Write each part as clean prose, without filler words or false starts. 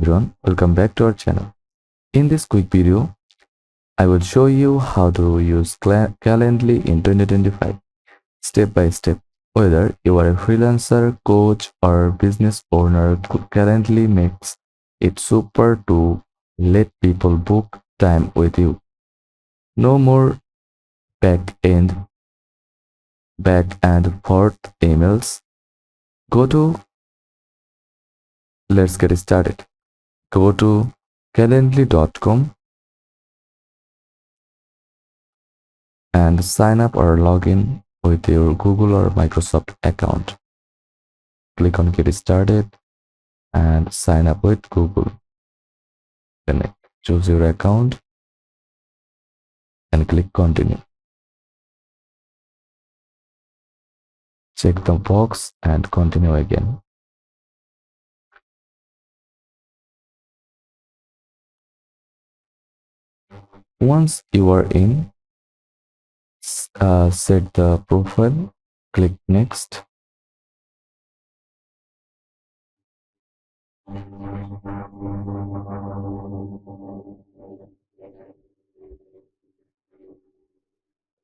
everyone, welcome back to our channel. In this quick video, I will show you how to use Calendly in 2025, step by step. Whether you are a freelancer, coach, or business owner, Calendly makes it super to let people book time with you. No more back and forth emails. Let's get started. Go to calendly.com and sign up or log in with your Google or Microsoft account. Click on Get Started and sign up with Google. Then choose your account and click Continue. Check the box and continue again. Once you are in, set the profile, click Next.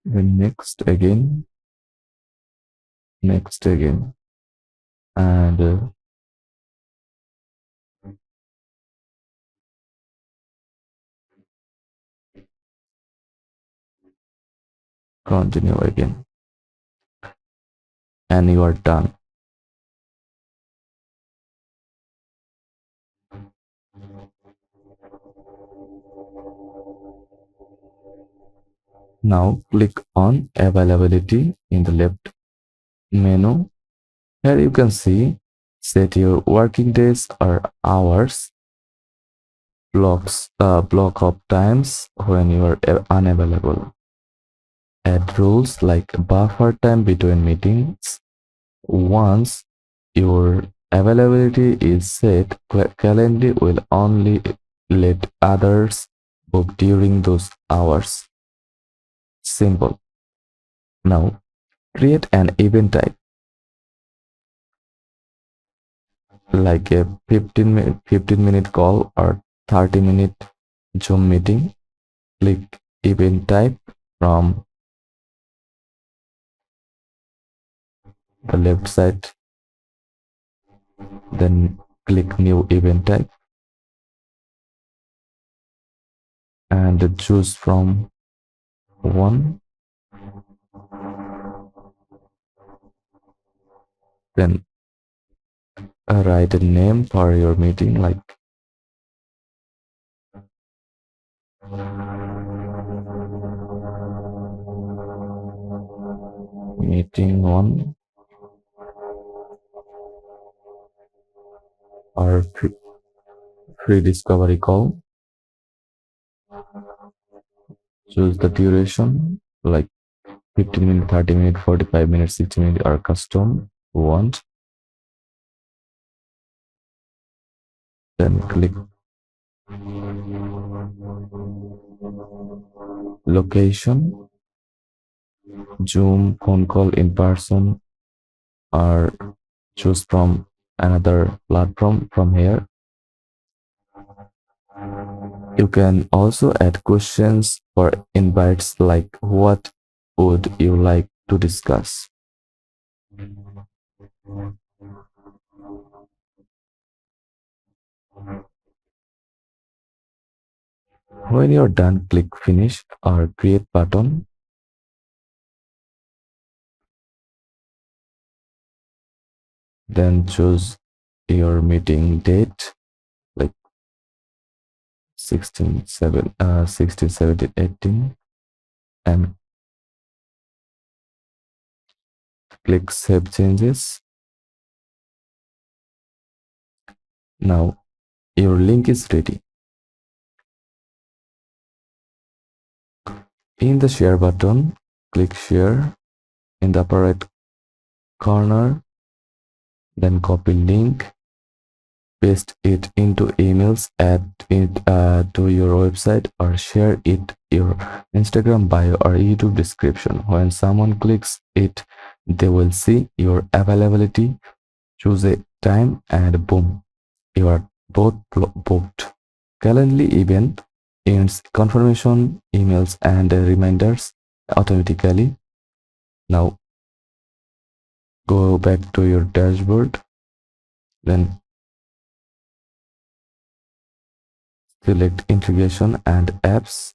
Then next again, and continue again, and you are done. Now click on Availability in the left menu. Here you can see set your working days or hours, block of times when you are unavailable. Add rules like buffer time between meetings. Once your availability is set, Calendly will only let others book during those hours. Simple. Now create an event type like a 15-minute call or 30-minute Zoom meeting. Click event type from the left side, then click new event type and choose from one. Then write a name for your meeting like meeting 1 or free discovery call. Choose the duration like 15 minutes, 30 minutes, 45 minutes, 60 minutes or custom want. Then click location, Zoom, phone call, in person, or choose from another platform from here. You can also add questions or invites like what would you like to discuss. When you're done, click Finish or Create button. Then choose your meeting date like 16, 17, 18 and click Save Changes. Now your link is ready. In the share button, click share in the upper right corner, then copy link, paste it into emails, add it to your website or share it your Instagram bio or YouTube description. When someone clicks it, they will see your availability, choose a time and boom, you are booked. Calendly event ends confirmation emails and reminders automatically. Now go back to your dashboard, then select integration and apps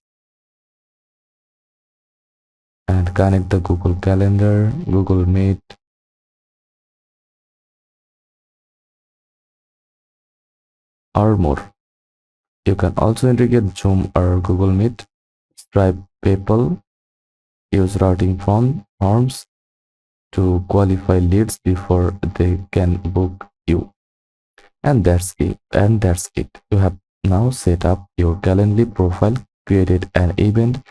and connect the Google Calendar, Google Meet, or more. You can also integrate Zoom or Google Meet, Stripe, PayPal, use routing forms to qualify leads before they can book you. And that's it. You have now set up your Calendly profile, created an event,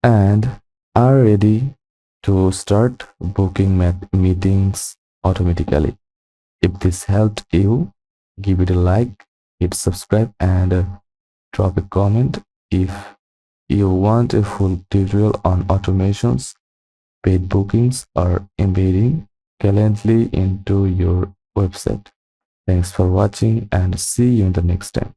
and are ready to start booking meetings automatically. If this helped you, give it a like, hit subscribe, and drop a comment. If you want a full tutorial on automations, paid bookings, or embedding Calendly into your website. Thanks for watching and see you in the next time.